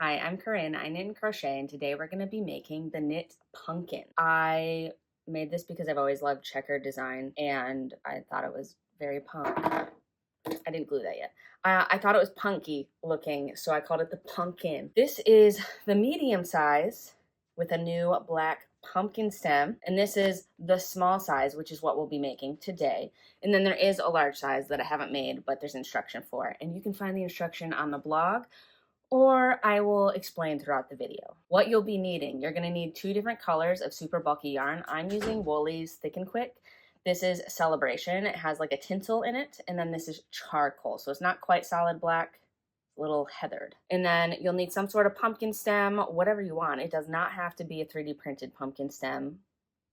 Hi, I'm Corinne. I knit and crochet, and today we're going to be making the knit pumpkin. I made this because I've always loved checkered design, and I thought it was very punk. I didn't glue that yet. I thought it was punky looking, so I called it the pumpkin. This is the medium size with a new black pumpkin stem, and this is the small size, which is what we'll be making today. And then there is a large size that I haven't made, but there's instruction for, and you can find the instruction on the blog, or I will explain throughout the video. What you'll be needing, you're gonna need 2 different colors of super bulky yarn. I'm using Woolly's Thick and Quick. This is Celebration. It has like a tinsel in it, and then this is charcoal. So it's not quite solid black, a little heathered. And then you'll need some sort of pumpkin stem, whatever you want. It does not have to be a 3D printed pumpkin stem,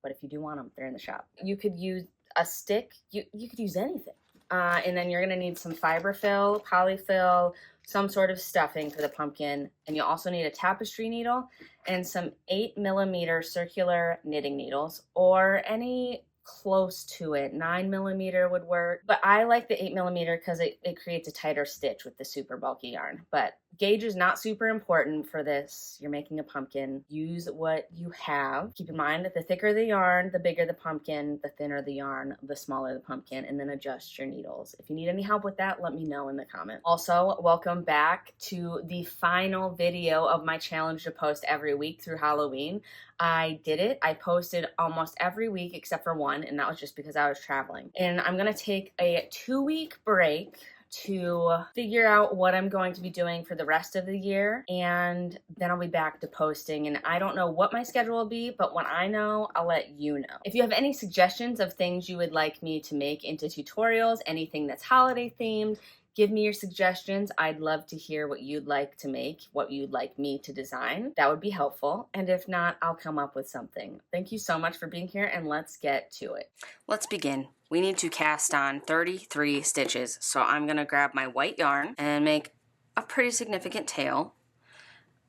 but if you do want them, they're in the shop. You could use a stick, you could use anything. And then you're gonna need some fiber fill, polyfill, some sort of stuffing for the pumpkin. And you'll also need a tapestry needle and some 8mm circular knitting needles, or any close to it. 9mm would work, but I like the 8mm because it creates a tighter stitch with the super bulky yarn. But gauge is not super important for this. You're making a pumpkin. Use what you have. Keep in mind that the thicker the yarn, the bigger the pumpkin, the thinner the yarn, the smaller the pumpkin, and then adjust your needles. If you need any help with that, let me know in the comments. Also, welcome back to the final video of my challenge to post every week through Halloween. I did it. I posted almost every week except for one, and that was just because I was traveling. And I'm gonna take a 2-week break to figure out what I'm going to be doing for the rest of the year, and then I'll be back to posting. And I don't know what my schedule will be, but when I know, I'll let you know. If you have any suggestions of things you would like me to make into tutorials, anything that's holiday themed, give me your suggestions. I'd love to hear what you'd like to make, what you'd like me to design. That would be helpful. And if not, I'll come up with something. Thank you so much for being here, and let's get to it. Let's begin. We need to cast on 33 stitches. So I'm gonna grab my white yarn and make a pretty significant tail,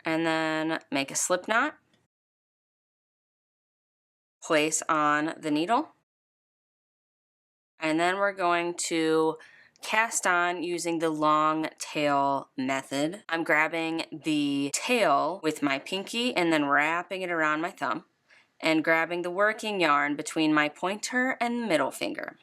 and then make a slip knot, place on the needle, and then we're going to cast on using the long tail method. I'm grabbing the tail with my pinky and then wrapping it around my thumb, and grabbing the working yarn between my pointer and middle finger.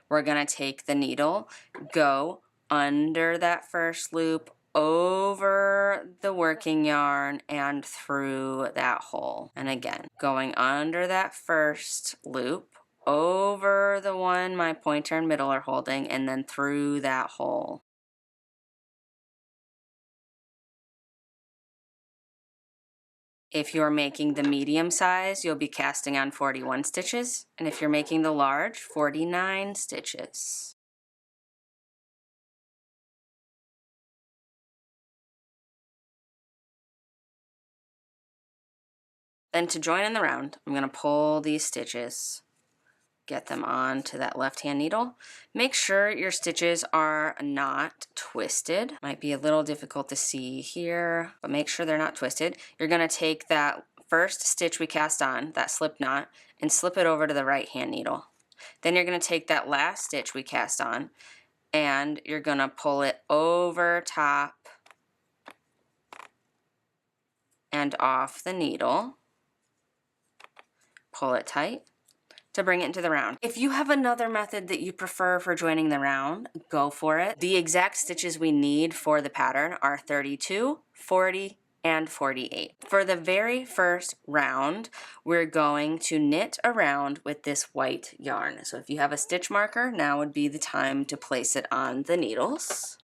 We're gonna take the needle, go under that first loop, over the working yarn, and through that hole. And again, going under that first loop, over the one my pointer and middle are holding, and then through that hole. If you're making the medium size, you'll be casting on 41 stitches, and if you're making the large, 49 stitches. Then to join in the round, I'm going to pull these stitches, get them onto that left-hand needle. Make sure your stitches are not twisted. Might be a little difficult to see here, but make sure they're not twisted. You're going to take that first stitch we cast on, that slip knot, and slip it over to the right-hand needle. Then you're going to take that last stitch we cast on, and you're going to pull it over top and off the needle. Pull it tight to bring it into the round. If you have another method that you prefer for joining the round, go for it. The exact stitches we need for the pattern are 32, 40, and 48. For the very first round, we're going to knit around with this white yarn. So if you have a stitch marker, now would be the time to place it on the needles.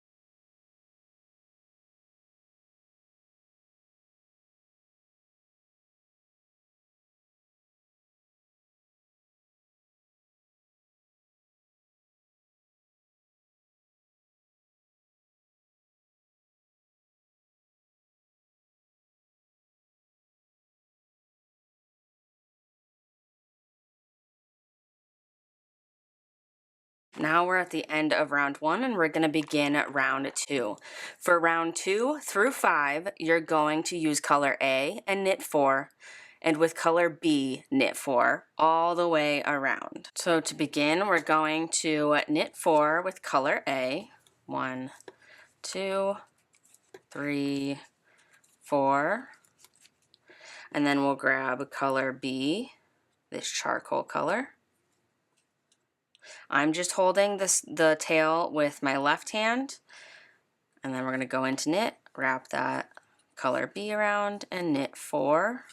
Now we're at the end of round 1, and we're going to begin round 2. For round 2 through 5, you're going to use color A and knit 4, and with color B, knit 4 all the way around. So to begin, we're going to knit 4 with color A. 1, 2, 3, 4, and then we'll grab color B, this charcoal color. I'm just holding the tail with my left hand, and then we're going to go into knit, wrap that color B around, and knit 4.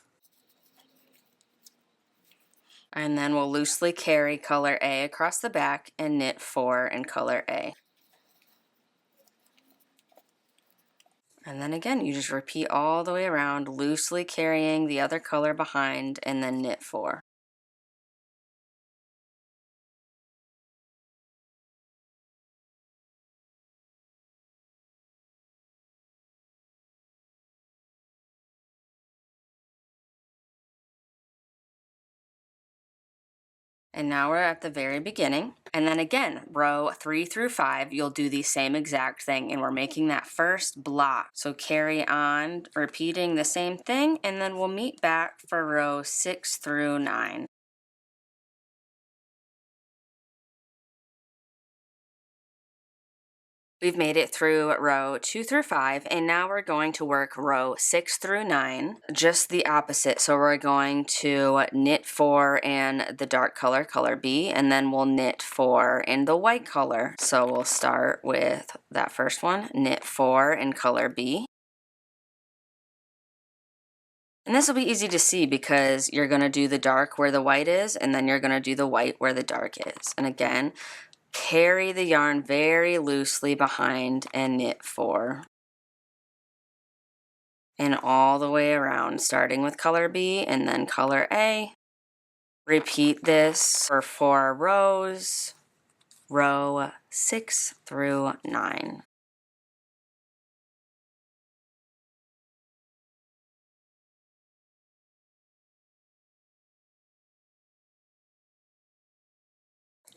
And then we'll loosely carry color A across the back and knit 4 in color A. And then again, you just repeat all the way around, loosely carrying the other color behind, and then knit 4. And now we're at the very beginning. And then again, row 3 through 5, you'll do the same exact thing, and we're making that first block. So carry on, repeating the same thing, and then we'll meet back for row 6 through 9. We've made it through row 2 through 5, and now we're going to work row 6 through 9, just the opposite. So we're going to knit 4 in the dark color, color B, and then we'll knit 4 in the white color. So we'll start with that first one, knit 4 in color B. And this will be easy to see because you're going to do the dark where the white is, and then you're going to do the white where the dark is. And again, carry the yarn very loosely behind and knit 4. And all the way around, starting with color B and then color A. Repeat this for 4 rows, row 6 through 9.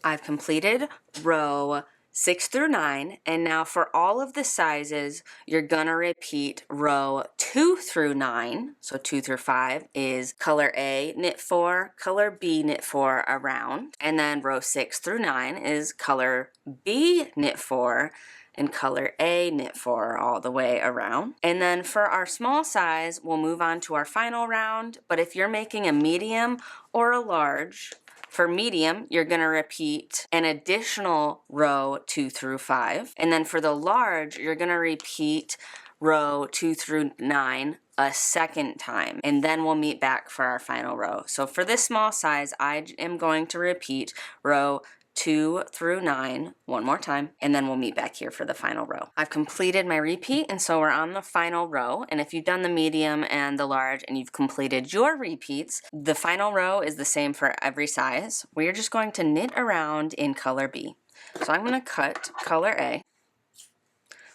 I've completed row 6 through 9, and now for all of the sizes, you're gonna repeat row 2 through 9. So 2 through 5 is color A, knit 4, color B, knit 4 around, and then row 6 through 9 is color B, knit 4, and color A, knit 4 all the way around. And then for our small size, we'll move on to our final round, but if you're making a medium or a large, for medium, you're going to repeat an additional row 2 through 5. And then for the large, you're going to repeat row 2 through 9 a second time. And then we'll meet back for our final row. So for this small size, I am going to repeat row 2 through 9 one more time, and then we'll meet back here for the final row. I've completed my repeat, and so we're on the final row. And if you've done the medium and the large and you've completed your repeats, the final row is the same for every size. We're just going to knit around in color B. So I'm going to cut color A.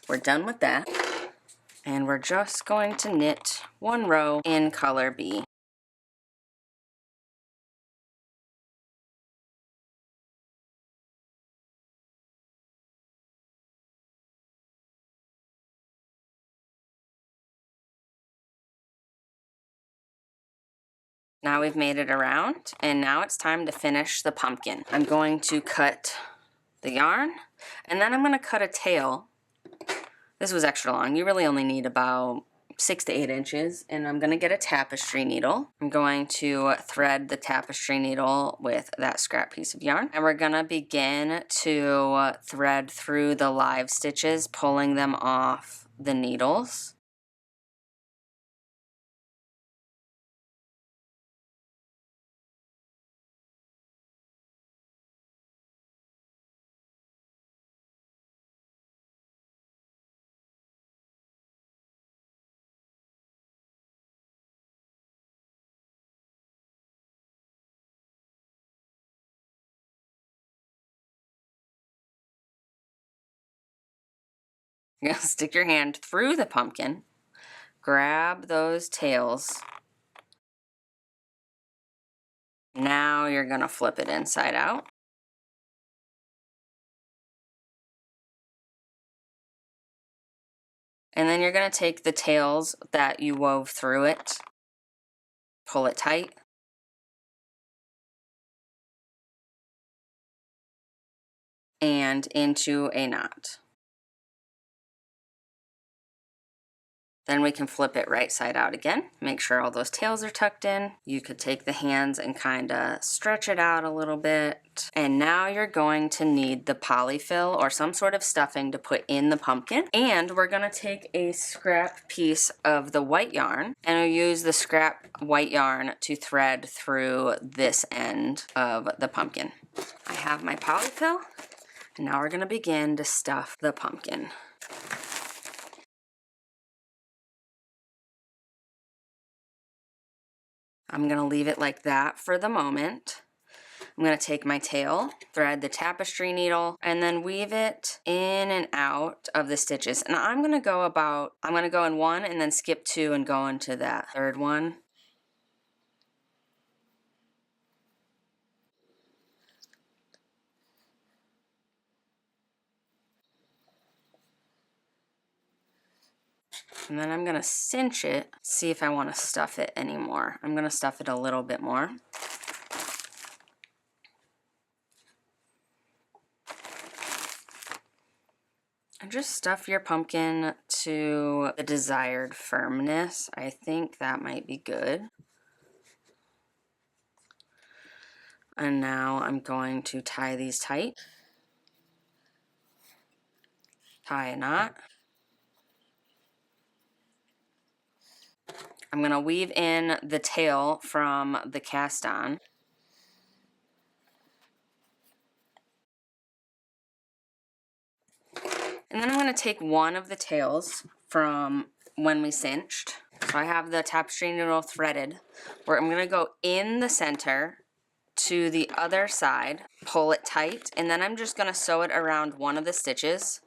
We're done with that. And we're just going to knit 1 row in color B. Now we've made it around, and now it's time to finish the pumpkin. I'm going to cut the yarn, and then I'm going to cut a tail. This was extra long. You really only need about 6 to 8 inches, and I'm going to get a tapestry needle. I'm going to thread the tapestry needle with that scrap piece of yarn, and we're going to begin to thread through the live stitches, pulling them off the needles. You're going to stick your hand through the pumpkin, grab those tails. Now you're going to flip it inside out. And then you're going to take the tails that you wove through it, pull it tight, and into a knot. Then we can flip it right side out again. Make sure all those tails are tucked in. You could take the hands and kind of stretch it out a little bit. And now you're going to need the polyfill or some sort of stuffing to put in the pumpkin. And we're gonna take a scrap piece of the white yarn and we'll use the scrap white yarn to thread through this end of the pumpkin. I have my polyfill, and now we're gonna begin to stuff the pumpkin. I'm gonna leave it like that for the moment. I'm gonna take my tail, thread the tapestry needle, and then weave it in and out of the stitches. And I'm gonna go in one and then skip two and go into that third one. And then I'm gonna cinch it, see if I wanna stuff it anymore. I'm gonna stuff it a little bit more. And just stuff your pumpkin to the desired firmness. I think that might be good. And now I'm going to tie these tight. Tie a knot. I'm going to weave in the tail from the cast on. And then I'm going to take one of the tails from when we cinched. So I have the tapestry needle threaded, where I'm going to go in the center to the other side, pull it tight, and then I'm just going to sew it around one of the stitches,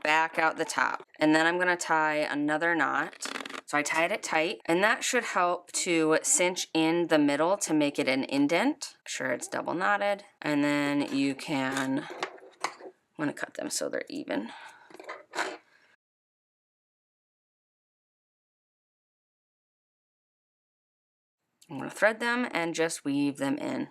back out the top. And then I'm going to tie another knot. So I tied it tight, and that should help to cinch in the middle to make it an indent. Make sure it's double knotted, and then you can, I'm going to cut them so they're even. I'm going to thread them and just weave them in.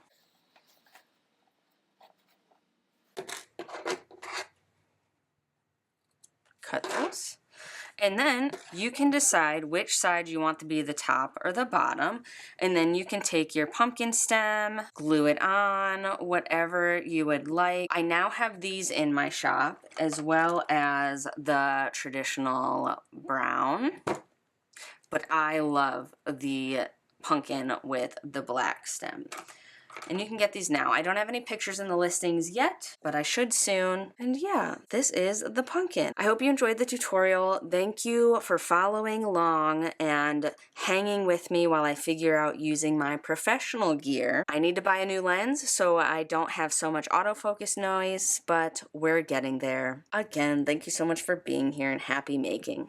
Cut those. And then you can decide which side you want to be the top or the bottom. And then you can take your pumpkin stem, glue it on, whatever you would like. I now have these in my shop, as well as the traditional brown. But I love the pumpkin with the black stem. And you can get these now. I don't have any pictures in the listings yet, but I should soon. And yeah, this is the pumpkin. I hope you enjoyed the tutorial. Thank you for following along and hanging with me while I figure out using my professional gear. I need to buy a new lens so I don't have so much autofocus noise, but we're getting there. Again, thank you so much for being here and happy making.